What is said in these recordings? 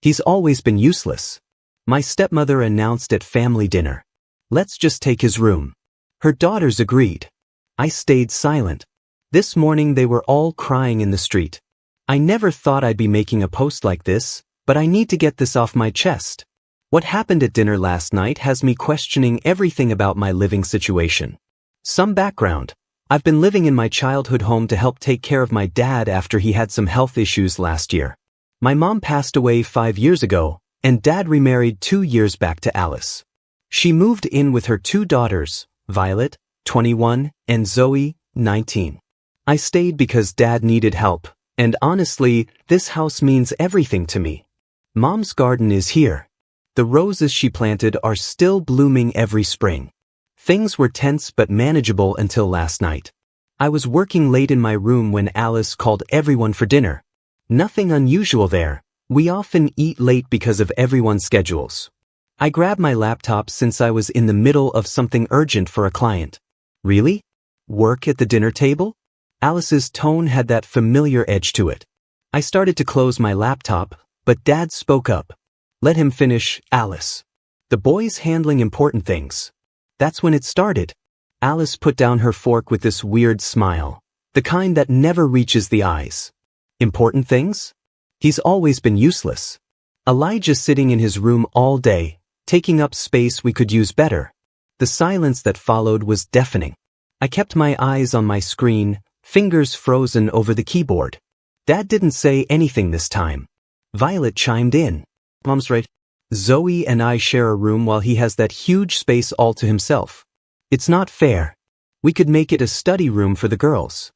He's always been useless. My stepmother announced at family dinner. Let's just take his room. Her daughters agreed. I stayed silent. This morning they were all crying in the street. I never thought I'd be making a post like this, but I need to get this off my chest. What happened at dinner last night has me questioning everything about my living situation. Some background. I've been living in my childhood home to help take care of my dad after he had some health issues last year. My mom passed away 5 years ago, and Dad remarried 2 years back to Alice. She moved in with her 2 daughters, Violet, 21, and Zoe, 19. I stayed because Dad needed help, and honestly, this house means everything to me. Mom's garden is here. The roses she planted are still blooming every spring. Things were tense but manageable until last night. I was working late in my room when Alice called everyone for dinner. Nothing unusual there. We often eat late because of everyone's schedules. I grabbed my laptop since I was in the middle of something urgent for a client. Really? Work at the dinner table? Alice's tone had that familiar edge to it. I started to close my laptop, but Dad spoke up. Let him finish, Alice. The boy's handling important things. That's when it started. Alice put down her fork with this weird smile, the kind that never reaches the eyes. Important things? He's always been useless. Elijah sitting in his room all day, taking up space we could use better. The silence that followed was deafening. I kept my eyes on my screen, fingers frozen over the keyboard. Dad didn't say anything this time. Violet chimed in. Mom's right. Zoe and I share a room while he has that huge space all to himself. It's not fair. We could make it a study room for the girls.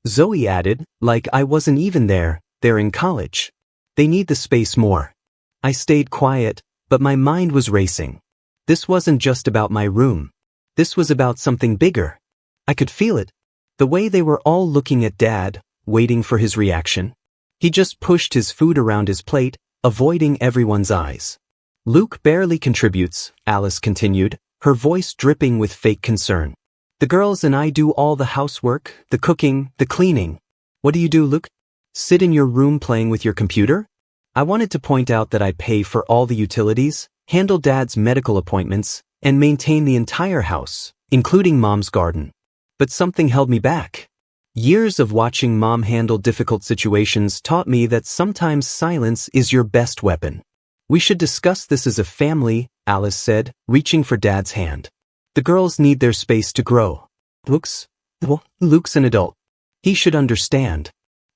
Zoe added, like I wasn't even there, they're in college. They need the space more. I stayed quiet, but my mind was racing. This wasn't just about my room. This was about something bigger. I could feel it. The way they were all looking at Dad, waiting for his reaction. He just pushed his food around his plate, avoiding everyone's eyes. Luke barely contributes, Alice continued, her voice dripping with fake concern. The girls and I do all the housework, the cooking, the cleaning. What do you do, Luke? Sit in your room playing with your computer? I wanted to point out that I pay for all the utilities, handle Dad's medical appointments, and maintain the entire house, including Mom's garden. But something held me back. Years of watching Mom handle difficult situations taught me that sometimes silence is your best weapon. We should discuss this as a family, Alice said, reaching for Dad's hand. The girls need their space to grow. Luke's an adult. He should understand.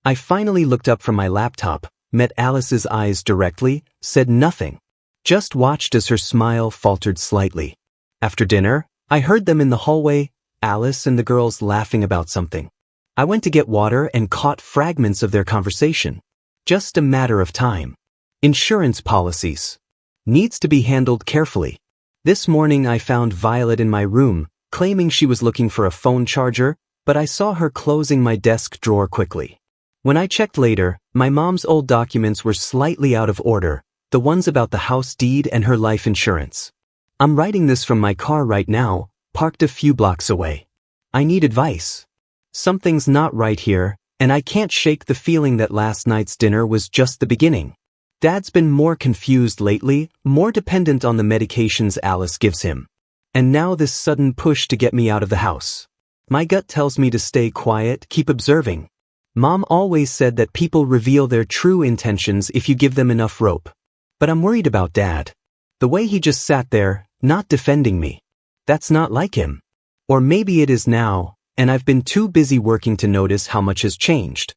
I finally looked up from my laptop, met Alice's eyes directly, said nothing. Just watched as her smile faltered slightly. After dinner, I heard them in the hallway, Alice and the girls laughing about something. I went to get water and caught fragments of their conversation. Just a matter of time. Insurance policies. Needs to be handled carefully. This morning I found Violet in my room, claiming she was looking for a phone charger, but I saw her closing my desk drawer quickly. When I checked later, my mom's old documents were slightly out of order, the ones about the house deed and her life insurance. I'm writing this from my car right now, parked a few blocks away. I need advice. Something's not right here, and I can't shake the feeling that last night's dinner was just the beginning. Dad's been more confused lately, more dependent on the medications Alice gives him. And now this sudden push to get me out of the house. My gut tells me to stay quiet, keep observing. Mom always said that people reveal their true intentions if you give them enough rope. But I'm worried about Dad. The way he just sat there, not defending me. That's not like him. Or maybe it is now, and I've been too busy working to notice how much has changed.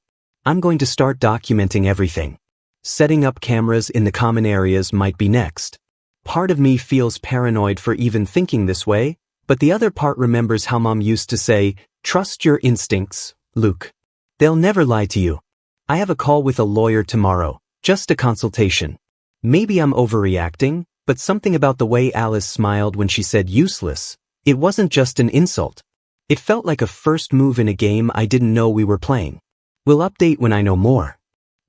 I'm going to start documenting everything. Setting up cameras in the common areas might be next. Part of me feels paranoid for even thinking this way, but the other part remembers how Mom used to say, trust your instincts, Luke. They'll never lie to you. I have a call with a lawyer tomorrow, just a consultation. Maybe I'm overreacting, but something about the way Alice smiled when she said useless, it wasn't just an insult. It felt like a first move in a game I didn't know we were playing. We'll update when I know more.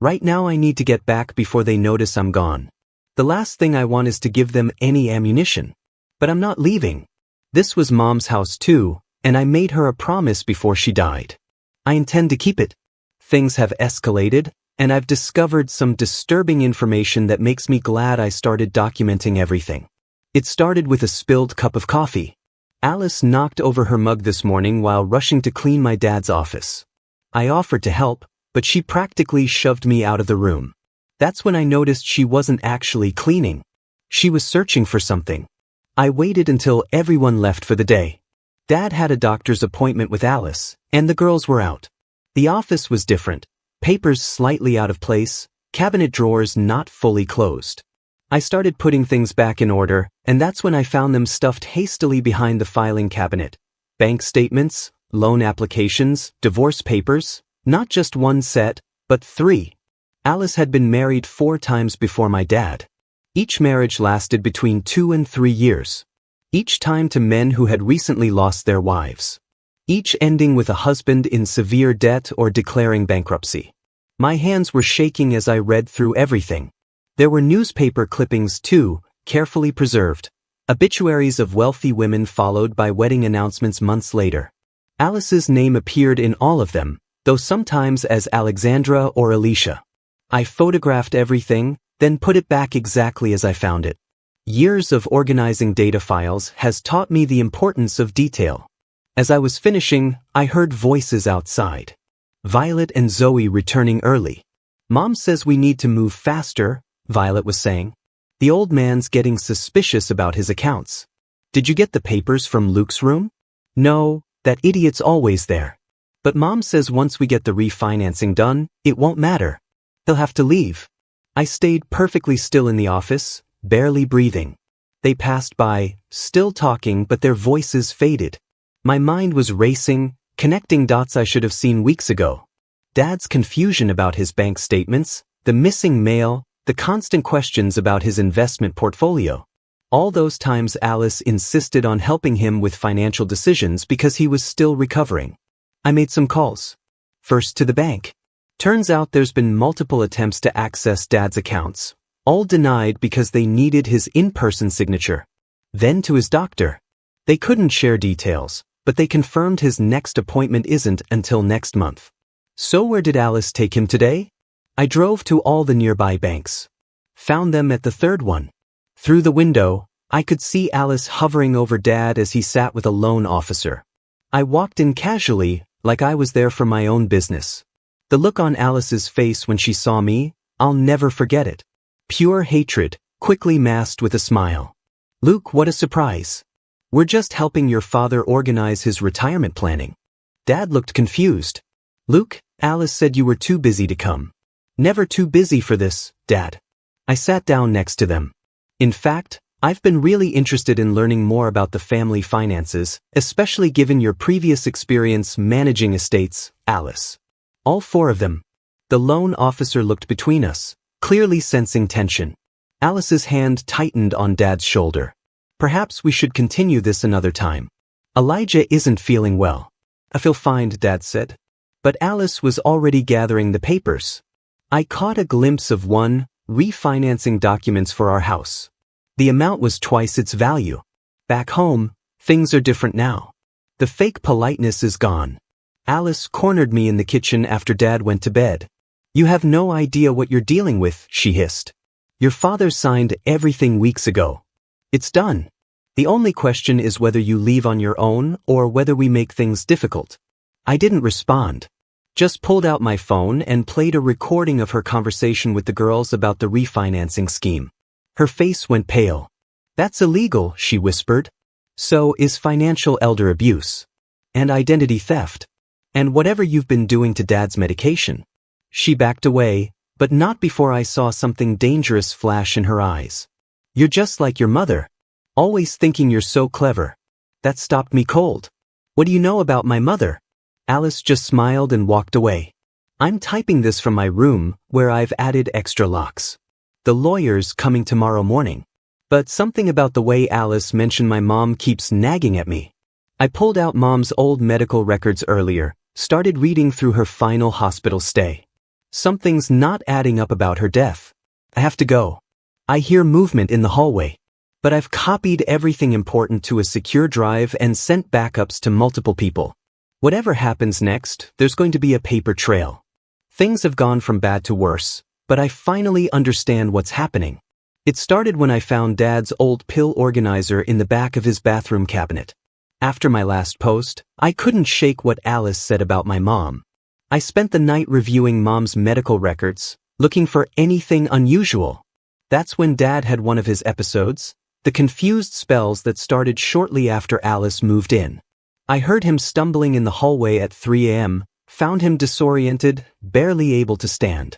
Right now I need to get back before they notice I'm gone. The last thing I want is to give them any ammunition. But I'm not leaving. This was Mom's house too, and I made her a promise before she died. I intend to keep it. Things have escalated, And I've discovered some disturbing information that makes me glad I started documenting everything. It started with a spilled cup of coffee. Alice knocked over her mug this morning while rushing to clean my dad's office. I offered to help, but she practically shoved me out of the room. That's when I noticed she wasn't actually cleaning. She was searching for something. I waited until everyone left for the day. Dad had a doctor's appointment with Alice, and the girls were out. The office was different. Papers slightly out of place, cabinet drawers not fully closed. I started putting things back in order, and that's when I found them stuffed hastily behind the filing cabinet. Bank statements, loan applications, divorce papers, not just one set, but 3. Alice had been married 4 times before my dad. Each marriage lasted between 2 and 3 years. Each time to men who had recently lost their wives. Each ending with a husband in severe debt or declaring bankruptcy. My hands were shaking as I read through everything. There were newspaper clippings too, carefully preserved. Obituaries of wealthy women followed by wedding announcements months later. Alice's name appeared in all of them, though sometimes as Alexandra or Alicia. I photographed everything, then put it back exactly as I found it. Years of organizing data files has taught me the importance of detail. As I was finishing, I heard voices outside. Violet and Zoe returning early. Mom says we need to move faster, Violet was saying. The old man's getting suspicious about his accounts. Did you get the papers from Luke's room? No, that idiot's always there. But Mom says once we get the refinancing done, it won't matter. He'll have to leave. I stayed perfectly still in the office, barely breathing. They passed by, still talking, but their voices faded. My mind was racing, connecting dots I should have seen weeks ago. Dad's confusion about his bank statements, the missing mail, the constant questions about his investment portfolio. All those times Alice insisted on helping him with financial decisions because he was still recovering. I made some calls. First to the bank. Turns out there's been multiple attempts to access Dad's accounts, all denied because they needed his in-person signature. Then to his doctor. They couldn't share details, but they confirmed his next appointment isn't until next month. So where did Alice take him today? I drove to all the nearby banks. Found them at the 3rd one. Through the window, I could see Alice hovering over Dad as he sat with a loan officer. I walked in casually, like I was there for my own business. The look on Alice's face when she saw me, I'll never forget it. Pure hatred, quickly masked with a smile. Luke, what a surprise. We're just helping your father organize his retirement planning. Dad looked confused. Luke, Alice said you were too busy to come. Never too busy for this, Dad. I sat down next to them. In fact, I've been really interested in learning more about the family finances, especially given your previous experience managing estates, Alice. All 4 of them. The loan officer looked between us, clearly sensing tension. Alice's hand tightened on Dad's shoulder. Perhaps we should continue this another time. Elijah isn't feeling well. I feel fine, Dad said. But Alice was already gathering the papers. I caught a glimpse of one, refinancing documents for our house. The amount was twice its value. Back home, things are different now. The fake politeness is gone. Alice cornered me in the kitchen after Dad went to bed. You have no idea what you're dealing with, she hissed. Your father signed everything weeks ago. It's done. The only question is whether you leave on your own or whether we make things difficult. I didn't respond. Just pulled out my phone and played a recording of her conversation with the girls about the refinancing scheme. Her face went pale. That's illegal, she whispered. So is financial elder abuse. And identity theft. And whatever you've been doing to Dad's medication. She backed away, but not before I saw something dangerous flash in her eyes. You're just like your mother. Always thinking you're so clever. That stopped me cold. What do you know about my mother? Alice just smiled and walked away. I'm typing this from my room, where I've added extra locks. The lawyer's coming tomorrow morning. But something about the way Alice mentioned my mom keeps nagging at me. I pulled out Mom's old medical records earlier, started reading through her final hospital stay. Something's not adding up about her death. I have to go. I hear movement in the hallway. But I've copied everything important to a secure drive and sent backups to multiple people. Whatever happens next, there's going to be a paper trail. Things have gone from bad to worse, but I finally understand what's happening. It started when I found Dad's old pill organizer in the back of his bathroom cabinet. After my last post, I couldn't shake what Alice said about my mom. I spent the night reviewing Mom's medical records, looking for anything unusual. That's when Dad had one of his episodes, the confused spells that started shortly after Alice moved in. I heard him stumbling in the hallway at 3 a.m., found him disoriented, barely able to stand.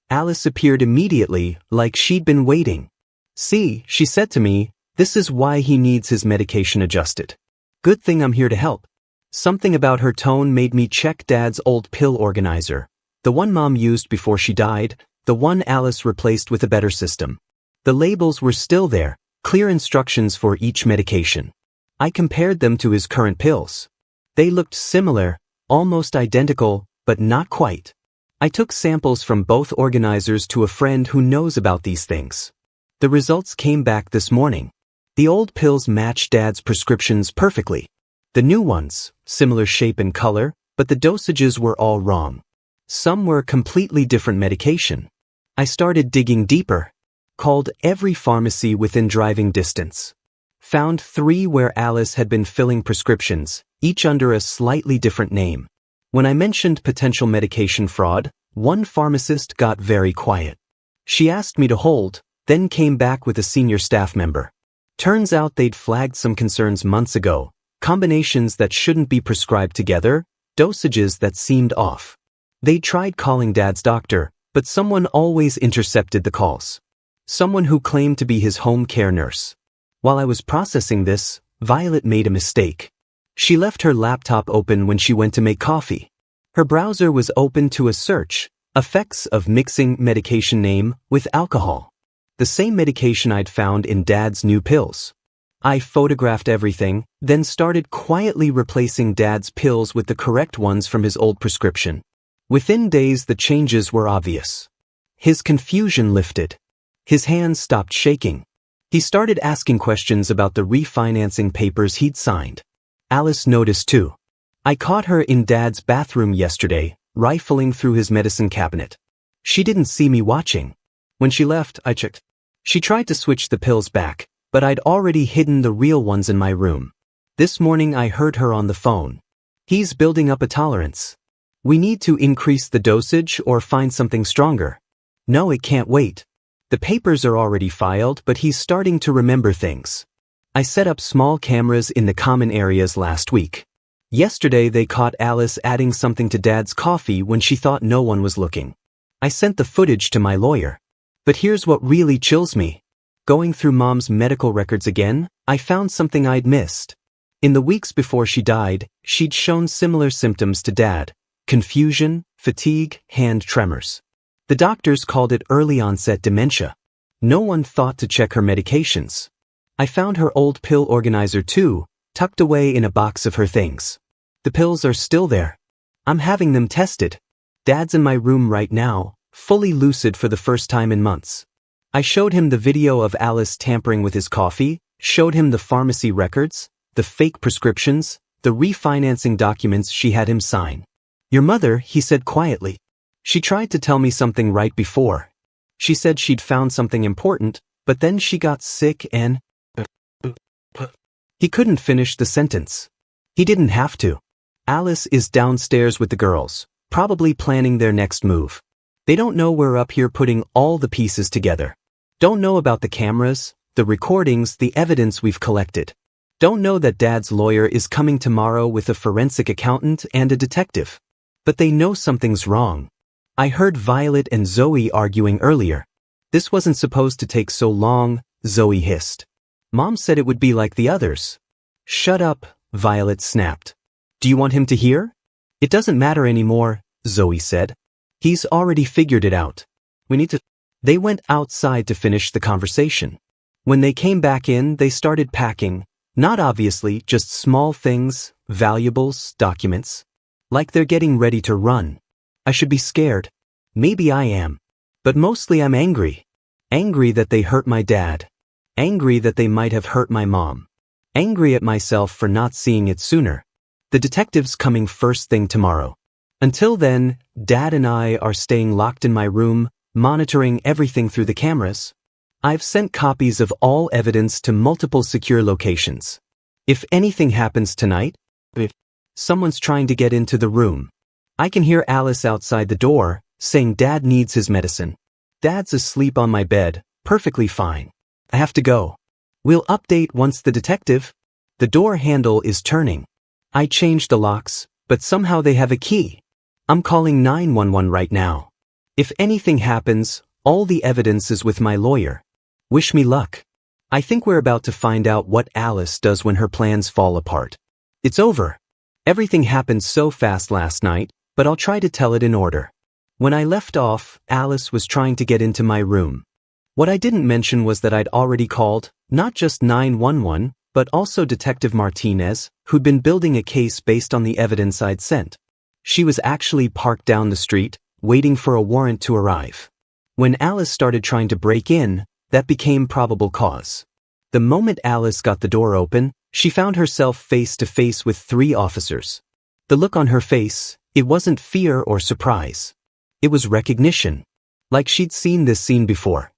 Alice appeared immediately, like she'd been waiting. "See," she said to me, "this is why he needs his medication adjusted. Good thing I'm here to help." Something about her tone made me check Dad's old pill organizer, the one Mom used before she died, the one Alice replaced with a better system. The labels were still there, clear instructions for each medication. I compared them to his current pills. They looked similar, almost identical, but not quite. I took samples from both organizers to a friend who knows about these things. The results came back this morning. The old pills matched Dad's prescriptions perfectly. The new ones, similar shape and color, but the dosages were all wrong. Some were completely different medication. I started digging deeper. Called every pharmacy within driving distance. Found 3 where Alice had been filling prescriptions, each under a slightly different name. When I mentioned potential medication fraud, one pharmacist got very quiet. She asked me to hold, then came back with a senior staff member. Turns out they'd flagged some concerns months ago, combinations that shouldn't be prescribed together, dosages that seemed off. They tried calling Dad's doctor, but someone always intercepted the calls. Someone who claimed to be his home care nurse. While I was processing this, Violet made a mistake. She left her laptop open when she went to make coffee. Her browser was open to a search, effects of mixing medication name with alcohol. The same medication I'd found in Dad's new pills. I photographed everything, then started quietly replacing Dad's pills with the correct ones from his old prescription. Within days the changes were obvious. His confusion lifted. His hands stopped shaking. He started asking questions about the refinancing papers he'd signed. Alice noticed too. I caught her in Dad's bathroom yesterday, rifling through his medicine cabinet. She didn't see me watching. When she left, I checked. She tried to switch the pills back, but I'd already hidden the real ones in my room. This morning I heard her on the phone. "He's building up a tolerance. We need to increase the dosage or find something stronger." "No, it can't wait. The papers are already filed, but he's starting to remember things." I set up small cameras in the common areas last week. Yesterday they caught Alice adding something to Dad's coffee when she thought no one was looking. I sent the footage to my lawyer. But here's what really chills me. Going through Mom's medical records again, I found something I'd missed. In the weeks before she died, she'd shown similar symptoms to Dad: confusion, fatigue, hand tremors. The doctors called it early-onset dementia. No one thought to check her medications. I found her old pill organizer too, tucked away in a box of her things. The pills are still there. I'm having them tested. Dad's in my room right now, fully lucid for the first time in months. I showed him the video of Alice tampering with his coffee, showed him the pharmacy records, the fake prescriptions, the refinancing documents she had him sign. "Your mother," he said quietly. "She tried to tell me something right before. She said she'd found something important, but then she got sick and..." He couldn't finish the sentence. He didn't have to. Alice is downstairs with the girls, probably planning their next move. They don't know we're up here putting all the pieces together. Don't know about the cameras, the recordings, the evidence we've collected. Don't know that Dad's lawyer is coming tomorrow with a forensic accountant and a detective. But they know something's wrong. I heard Violet and Zoe arguing earlier. "This wasn't supposed to take so long," Zoe hissed. "Mom said it would be like the others." "Shut up," Violet snapped. "Do you want him to hear?" "It doesn't matter anymore," Zoe said. "He's already figured it out. We need to..." They went outside to finish the conversation. When they came back in, they started packing, not obviously, just small things, valuables, documents. Like they're getting ready to run. I should be scared. Maybe I am. But mostly I'm angry. Angry that they hurt my dad. Angry that they might have hurt my mom. Angry at myself for not seeing it sooner. The detective's coming first thing tomorrow. Until then, Dad and I are staying locked in my room, monitoring everything through the cameras. I've sent copies of all evidence to multiple secure locations. If anything happens tonight, if someone's trying to get into the room, I can hear Alice outside the door, saying Dad needs his medicine. Dad's asleep on my bed, perfectly fine. I have to go. We'll update once the detective. The door handle is turning. I changed the locks, but somehow they have a key. I'm calling 911 right now. If anything happens, all the evidence is with my lawyer. Wish me luck. I think we're about to find out what Alice does when her plans fall apart. It's over. Everything happened so fast last night, but I'll try to tell it in order. When I left off, Alice was trying to get into my room. What I didn't mention was that I'd already called, not just 911, but also Detective Martinez, who'd been building a case based on the evidence I'd sent. She was actually parked down the street, waiting for a warrant to arrive. When Alice started trying to break in, that became probable cause. The moment Alice got the door open, she found herself face to face with 3 officers. The look on her face, it wasn't fear or surprise. It was recognition. Like she'd seen this scene before.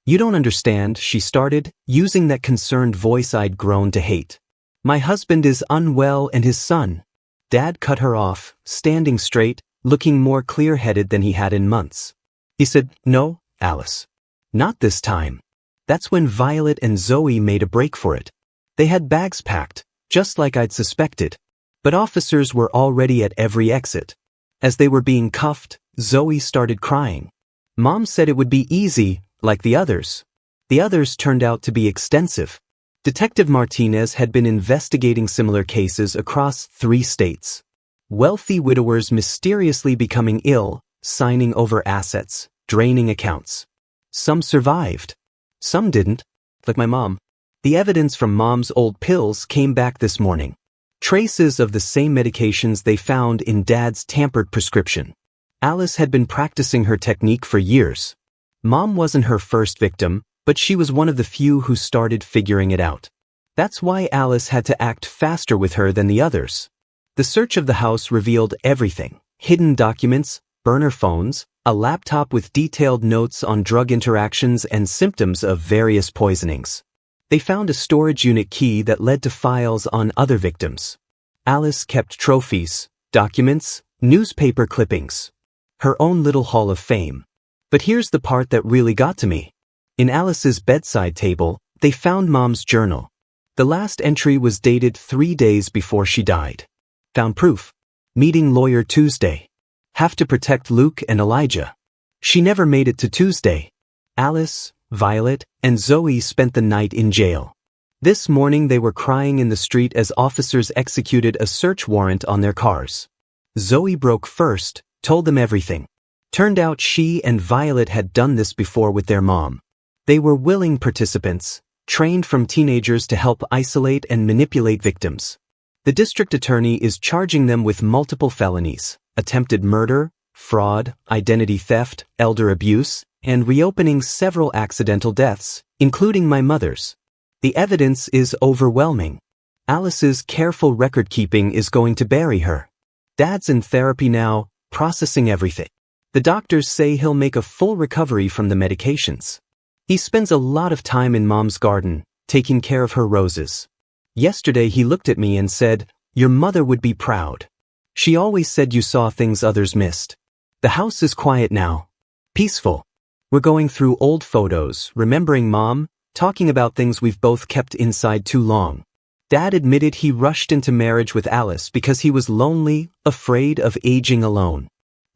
You don't understand, she started, using that concerned voice I'd grown to hate. My husband is unwell and his son. Dad cut her off, standing straight, looking more clear-headed than he had in months. He said, "No, Alice. Not this time." That's when Violet and Zoe made a break for it. They had bags packed, just like I'd suspected. But officers were already at every exit. As they were being cuffed, Zoe started crying. Mom said it would be easy, like the others. The others turned out to be extensive. Detective Martinez had been investigating similar cases across 3 states. Wealthy widowers mysteriously becoming ill, signing over assets, draining accounts. Some survived. Some didn't, like my mom. The evidence from Mom's old pills came back this morning. Traces of the same medications they found in Dad's tampered prescription. Alice had been practicing her technique for years. Mom wasn't her first victim, but she was one of the few who started figuring it out. That's why Alice had to act faster with her than the others. The search of the house revealed everything: hidden documents, burner phones, a laptop with detailed notes on drug interactions and symptoms of various poisonings. They found a storage unit key that led to files on other victims. Alice kept trophies, documents, newspaper clippings. Her own little hall of fame. But here's the part that really got to me. In Alice's bedside table, they found Mom's journal. The last entry was dated 3 days before she died. Found proof. Meeting lawyer Tuesday. Have to protect Luke and Elijah. She never made it to Tuesday. Alice, Violet, and Zoe spent the night in jail. This morning they were crying in the street as officers executed a search warrant on their cars. Zoe broke first, told them everything. Turned out she and Violet had done this before with their mom. They were willing participants, trained from teenagers to help isolate and manipulate victims. The district attorney is charging them with multiple felonies: attempted murder, fraud, identity theft, elder abuse, and reopening several accidental deaths, including my mother's. The evidence is overwhelming. Alice's careful record-keeping is going to bury her. Dad's in therapy now, processing everything. The doctors say he'll make a full recovery from the medications. He spends a lot of time in Mom's garden, taking care of her roses. Yesterday he looked at me and said, "Your mother would be proud. She always said you saw things others missed." The house is quiet now. Peaceful. We're going through old photos, remembering Mom, talking about things we've both kept inside too long. Dad admitted he rushed into marriage with Alice because he was lonely, afraid of aging alone.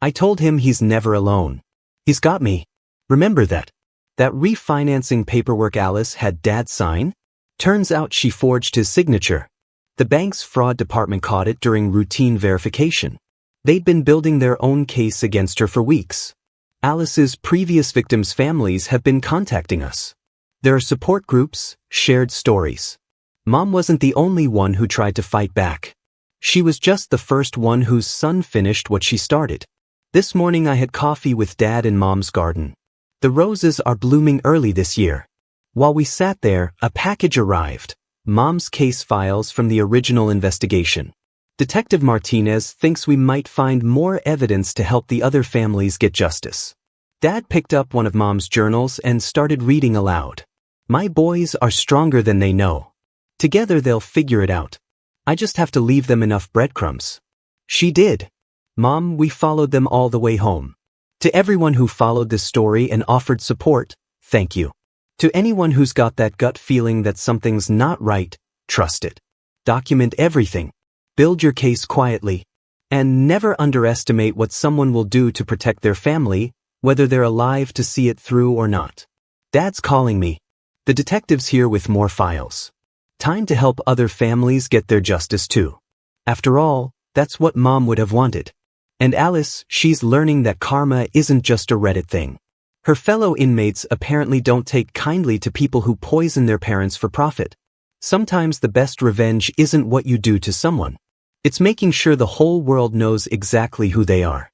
I told him he's never alone. He's got me. Remember that? That refinancing paperwork Alice had Dad sign? Turns out she forged his signature. The bank's fraud department caught it during routine verification. They'd been building their own case against her for weeks. Alice's previous victims' families have been contacting us. There are support groups, shared stories. Mom wasn't the only one who tried to fight back. She was just the first one whose son finished what she started. This morning I had coffee with Dad in Mom's garden. The roses are blooming early this year. While we sat there, a package arrived. Mom's case files from the original investigation. Detective Martinez thinks we might find more evidence to help the other families get justice. Dad picked up one of Mom's journals and started reading aloud. My boys are stronger than they know. Together they'll figure it out. I just have to leave them enough breadcrumbs. She did. Mom, we followed them all the way home. To everyone who followed this story and offered support, thank you. To anyone who's got that gut feeling that something's not right, trust it. Document everything. Build your case quietly. And never underestimate what someone will do to protect their family, whether they're alive to see it through or not. Dad's calling me. The detective's here with more files. Time to help other families get their justice too. After all, that's what Mom would have wanted. And Alice, she's learning that karma isn't just a Reddit thing. Her fellow inmates apparently don't take kindly to people who poison their parents for profit. Sometimes the best revenge isn't what you do to someone. It's making sure the whole world knows exactly who they are.